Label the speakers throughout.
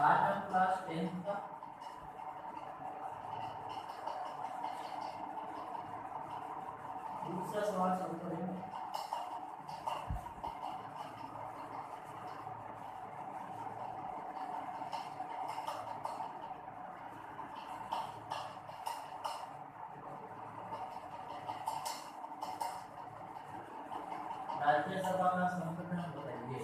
Speaker 1: आज हम class 10th का दूसरा सवाल शुरू करेंगे। राज्यसभा का संगठन बताइए।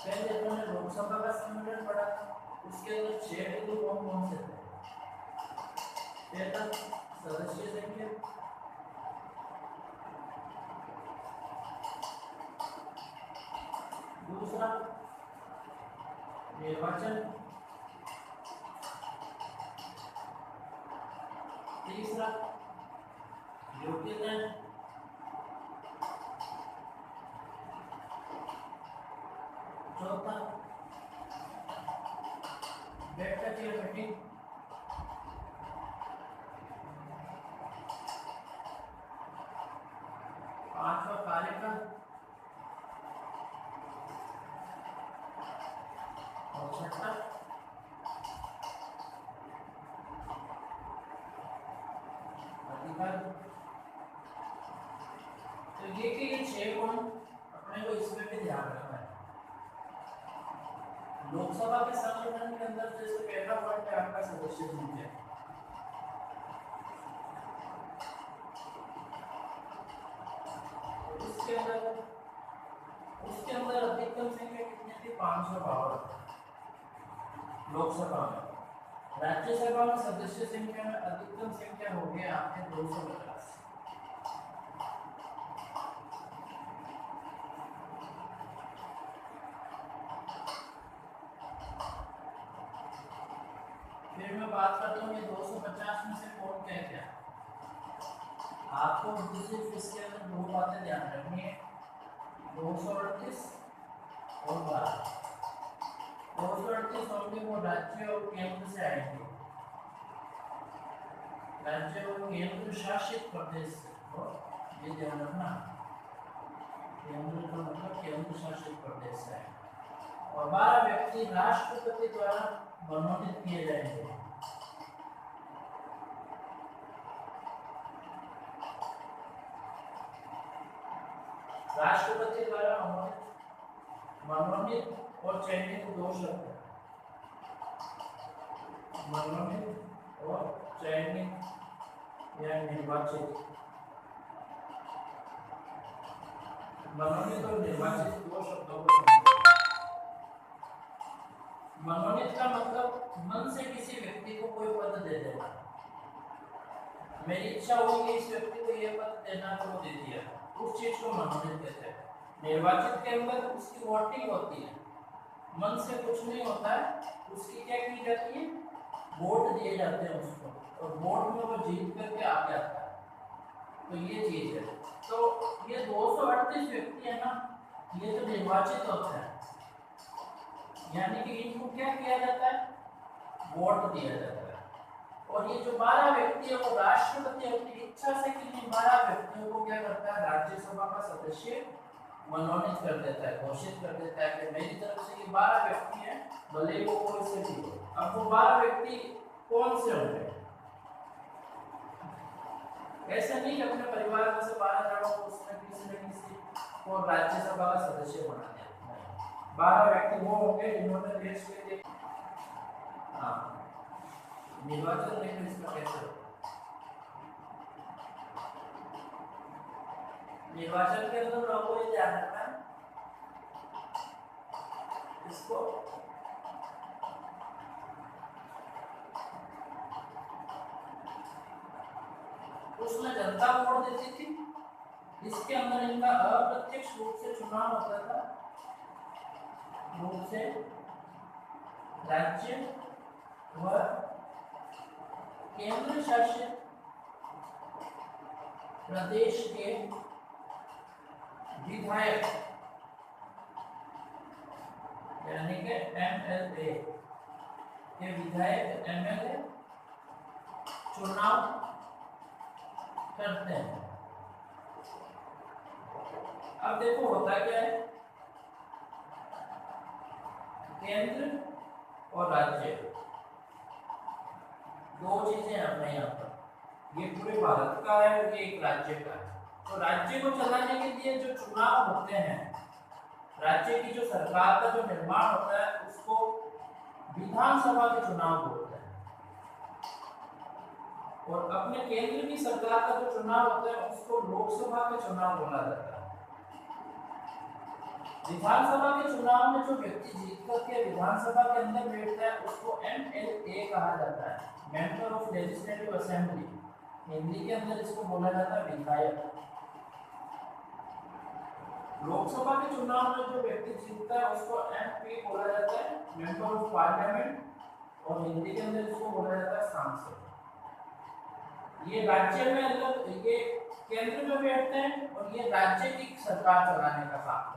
Speaker 1: पहले अपने लोकसभा का संगठन पढ़ा, उसके अंदर 6 बिंदु कौन कौन से थे? पहला सदस्य संख्या, दूसरा निर्वाचन, तीसरा योग्यता, चौथा बैठक या मीटिंग, पांचवा कार्यकाल और छठा अधिकार। तो ये 6 गुण अपने को इसमें भी ध्यान रखना है। लोकसभा के संगठन के अंदर जैसे पहला पॉइंट है आपका सदस्य संख्या, उसके अंदर अधिकतम संख्या कितनी थी? 552 लोकसभा में। राज्यसभा में सदस्य संख्या में अधिकतम संख्या हो गया आपके 250। फिर मैं बात करता हूँ ये 250 में से कौन क्या क्या। आपको सिर्फ इसके अंदर 2 बातें ध्यान रखनी है, 238 और 12। 238 होंगे वो राज्य और केंद्र से आएंगे, राज्य और केंद्र शासित प्रदेश से, और ये ध्यान रखना केंद्र का मतलब केंद्र शासित प्रदेश से आएंगे। और 12 व्यक्ति राष्ट्रपति द्वारा मनोनीत किए जाएंगे। राष्ट्रपति द्वारा मनोनीत और चयनित 2 शब्द हैं, मनोनीत और चयनित या निर्वाचित। मनोनीत और निर्वाचित 2 शब्दों को समझो। मनोनीत का मतलब मन से किसी व्यक्ति को कोई पद दे देना, मेरी इच्छा हुई कि इस व्यक्ति को यह पद देना तो दे दिया, उस चीज को मनोनीत कहते हैं। निर्वाचित के अंदर उसकी वोटिंग होती है, मन से कुछ नहीं होता है, उसकी क्या की जाती है? वोट दिए जाते हैं उसको, और वोट में वो जीत करके आ जाता है। तो ये चीज है। तो ये 238 व्यक्ति है ना, ये तो निर्वाचित होते हैं, यानी कि इनको क्या किया जाता है? वोट दिया जाता है। और ये जो 12 व्यक्ति है वो राष्ट्रपति अपनी इच्छा से किन्हीं 12 व्यक्तियों को क्या करता है? राज्यसभा का सदस्य मनोनीत कर देता है, घोषित कर देता है कि मेरी तरफ से ये 12 व्यक्ति हैं, भले वो कोई से भी हो। अब वो 12 व्यक्ति कौन से होंगे? ऐसा नहीं कि अपने परिवार में से 12 जनों को उसने किसी न किसी को राज्यसभा का सदस्य बना दिया। 12 व्यक्ति वो होंगे जिन्होंने देश के लिए निर्वाचन लेकर इसका कैसे निर्वाचन के अंदर लोगों को ये ध्यान रखना है, इसको उसमें जनता वोट देती थी, इसके अंदर इनका अप्रत्यक्ष रूप से चुनाव होता था, रूप से राज्य व केंद्र शासित प्रदेश के विधायक यानी कि एमएलए के विधायक एमएलए चुनाव करते हैं। अब देखो होता क्या है, केंद्र और राज्य दो चीजें अपने यहाँ पर, ये पूरे भारत का है और ये एक राज्य का है। तो राज्य को चलाने के लिए जो चुनाव होते हैं, राज्य की जो सरकार का जो निर्माण होता है उसको विधानसभा के चुनाव बोलते हैं, और अपने केंद्र की सरकार का जो चुनाव होता है उसको लोकसभा के चुनाव बोला जाता है। विधानसभा के चुनाव में जो व्यक्ति जीत करके विधानसभा के अंदर बैठता है उसको MLA कहा जाता है, member of legislative assembly. Hindi के अंदर इसको बोला जाता है विधायक। लोकसभा के चुनाव में जो व्यक्ति जीतता है उसको MP बोला जाता है, मेंबर ऑफ पार्लियामेंट, और हिंदी के अंदर इसको बोला जाता है सांसद। ये राज्य में मतलब ये केंद्र में बैठते हैं और ये राज्य की सरकार चलाने का काम है।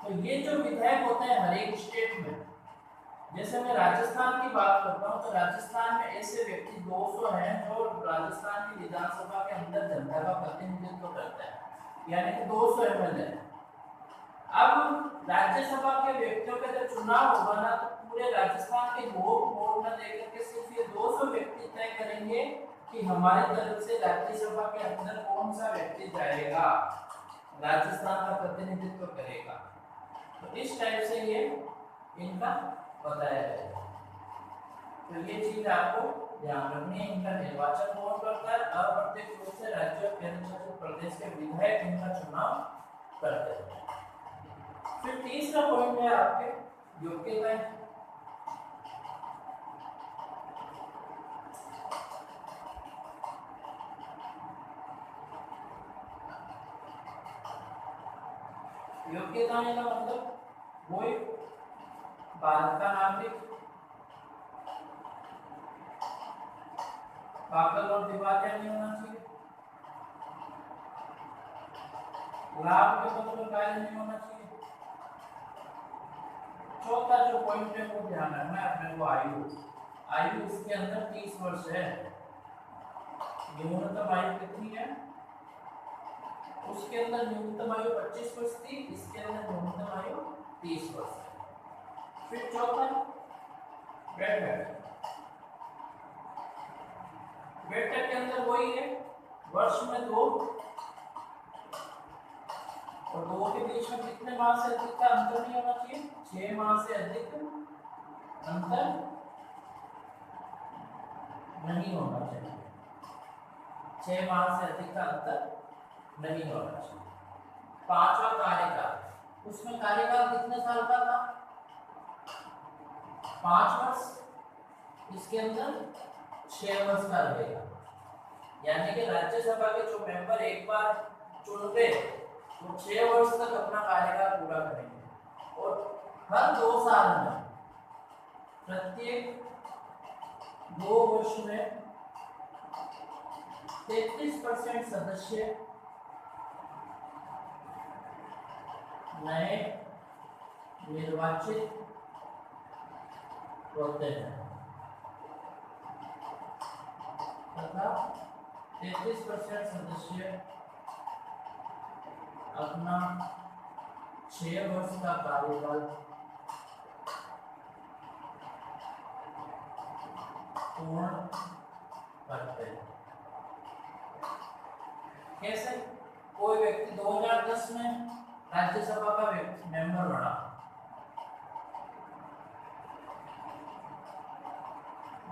Speaker 1: तो ये जो विधायक होते हैं हर एक स्टेट में, जैसे मैं राजस्थान की बात करता हूँ तो राजस्थान में ऐसे व्यक्ति 200 हैं जो राजस्थान की विधानसभा के अंदर जनता का प्रतिनिधित्व करते हैं, यानी कि 200 MLA। अब राज्यसभा के व्यक्तियों का जब चुनाव होगा ना तो पूरे राजस्थान के लोग वोट न देकर के सिर्फ ये 200 व्यक्ति तय करेंगे कि हमारी तरफ से राज्यसभा के अंदर कौन सा व्यक्ति जाएगा, राजस्थान का प्रतिनिधित्व करेगा। तो इस टाइप से ये इनका बताया जाएगा। तो ये चीज आपको ध्यान रखनी है। इनका निर्वाचन कौन करता है? अप्रत्यक्ष रूप से राज्य और केंद्र शासित प्रदेश के विधायक इनका चुनाव करते हैं। फिर तीसरा पॉइंट है आपके योग्यता। योग्यता का मतलब कोई भारत का नागरिक पागल और दिवालिया नहीं होना चाहिए, लाभ के बदले कायल नहीं होना चाहिए। चौथा जो पॉइंट है वो ध्यान रखना है अपने को, आयु इसके अंदर 30 वर्ष है। न्यूनतम आयु कितनी है? उसके अंदर न्यूनतम आयु 25 वर्ष थी, इसके अंदर न्यूनतम आयु 30 वर्ष है। फिर चौथा बैठक के अंदर वही है, वर्ष में 2 और 2 के बीच में कितने माह से अधिक का अंतर नहीं होना चाहिए? 6 माह से अधिक अंतर नहीं होना चाहिए। 6 माह से अधिक का अंतर नहीं होना चाहिए। 5वां कार्यकाल, उसमें कार्यकाल कितने साल का था? 5 वर्ष, इसके अंदर 6 वर्ष का रहेगा। यानी कि राज्यसभा के जो मेंबर एक बार चुन गए वो 6 वर्ष तक अपना कार्यकाल पूरा करेंगे, और हर 2 साल में प्रत्येक 2 वर्ष में 33% सदस्य नए निर्वाचित होते हैं तथा 33% सदस्य अपना 6 वर्ष का कार्यकाल पूर्ण करते हैं। कैसे? कोई व्यक्ति 2010 में राज्यसभा का मेंबर बना,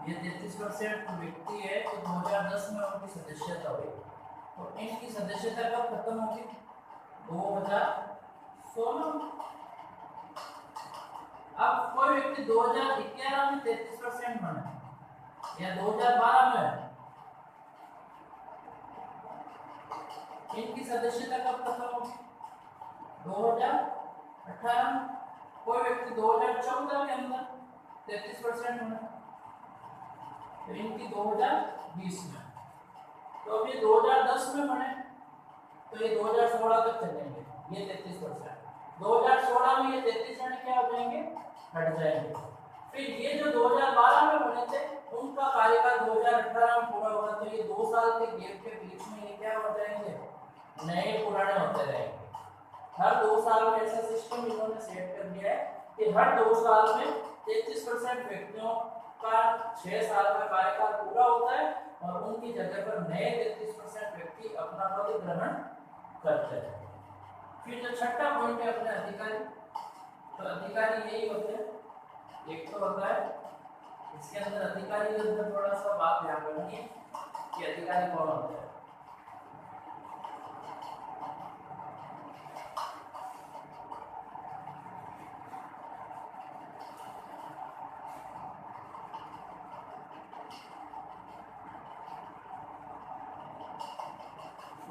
Speaker 1: ये 33% व्यक्ति है तो 2010 में उनकी सदस्यता हुई, तो इनकी सदस्यता कब खत्म होगी? 2016। अब कोई व्यक्ति 2011 में 33% बना या 2012 में, इनकी सदस्यता कब खत्म होगी? 2018 में। कोई व्यक्ति 2014 के अंदर 33% होना, तो इनकी 2020 में। तो अभी 2010 में बने तो ये 2016 तक चलेंगे, ये 33%। 2016 में ये 33 जन क्या हो जाएंगे? हट जाएंगे। फिर ये जो 2012 में बने थे उनका कार्यकाल 2018 में पूरा होगा, तो ये 2 साल के गैप के बीच में ये क्या हो जाएंगे, नए पुराने होते रहेंगे। हर 2 साल में ऐसा सिस्टम इन्होंने सेट कर दिया है कि हर 2 साल में 33% व्यक्तियों का 6 साल का कार्यकाल पूरा होता है और उनकी जगह पर नए 33% व्यक्ति अपना पद ग्रहण करते हैं। फिर जो छठा पॉइंट है अपने अधिकारी, तो अधिकारी यही होते हैं, एक तो होता है इसके अंदर अधिकारी के अंदर थोड़ा सा बात ध्यान रखनी है कि अधिकारी कौन होते हैं।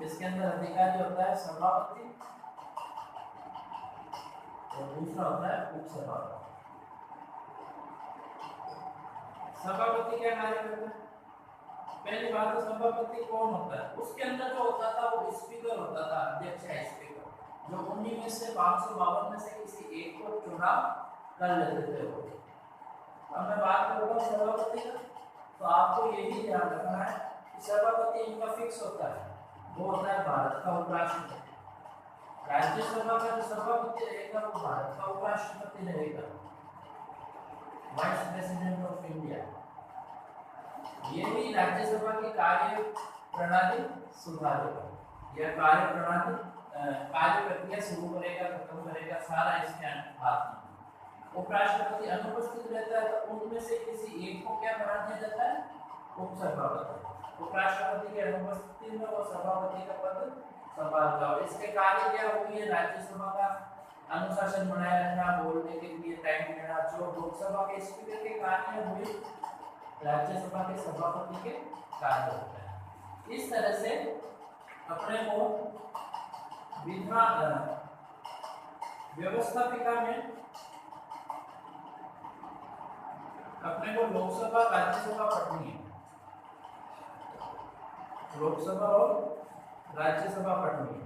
Speaker 1: इसके अंदर अधिकारी होता है सभापति और दूसरा होता है उपसभापति। सभापति क्या कार्य करता है? पहली बात तो सभापति कौन होता है, उसके अंदर जो होता था वो स्पीकर होता था, अध्यक्ष है स्पीकर, जो 19 में से 552 में से किसी एक को चुनाव कर लेते थे वो। अब मैं बात करूँगा सभापति का, तो आपको ये भी ध्यान रखना है कि सभापति इनका फिक्स होता है, वो होता है भारत का उपराष्ट्रपति। राज्यसभा का जो सभापति रहेगा वो भारत का उपराष्ट्रपति रहेगा, वाइस प्रेसिडेंट ऑफ इंडिया। ये भी राज्यसभा की कार्य प्रणाली सुधारेगा या कार्य प्रणाली कार्य प्रक्रिया शुरू करेगा, खत्म करेगा, सारा इसके हाथ में। उपराष्ट्रपति अनुपस्थित रहता है तो उनमें से किसी एक को क्या बना दिया जाता है, उपसभापति। उपराष्ट्रपति की अनुपस्थिति में वो सभापति का पद संभालता है। इसके कार्य क्या होगी, राज्यसभा का अनुशासन बनाए रखना, बोलने के लिए टाइम देना, जो लोकसभा के स्पीकर के कार्य हुए राज्यसभा के सभापति के कार्य होते हैं। इस तरह से अपने को विधान व्यवस्थापिका में अपने को लोकसभा राज्यसभा पढ़नी है, लोकसभा और राज्यसभा पढ़नी है,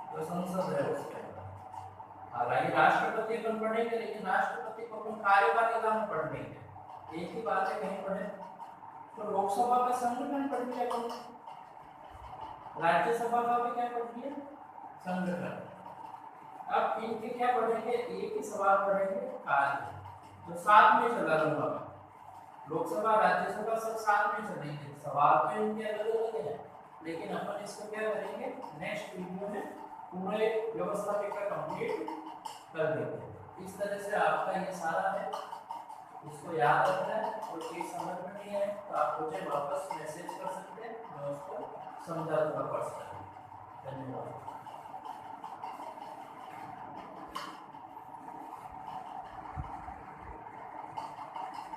Speaker 1: तो संसद है उसके अंदर। हालांकि राष्ट्रपति अपन पढ़ेंगे, लेकिन राष्ट्रपति को अपन कार्यपालिका में पढ़ लेंगे, एक ही बात है कहीं पढ़े। तो लोकसभा का संगठन पढ़ लिया अपन, राज्यसभा का भी क्या पढ़ लिया, संगठन। अब इनके क्या पढ़ेंगे, एक ही सवाल पढ़ेंगे, कार्य, जो साथ में चला रहूंगा मैं। लोकसभा राज्यसभा सब साथ में चलेंगे, सवाल तो इनके अलग अलग है, लेकिन अपन इसको क्या करेंगे, नेक्स्ट वीडियो में पूरे व्यवस्थापिका कंप्लीट कर देंगे। इस तरह से आपका ये सारा है, इसको याद रखना है, और चीज समझ में नहीं है तो आप मुझे वापस मैसेज कर सकते हैं, मैं उसको समझा दूंगा पर्सनली। धन्यवाद।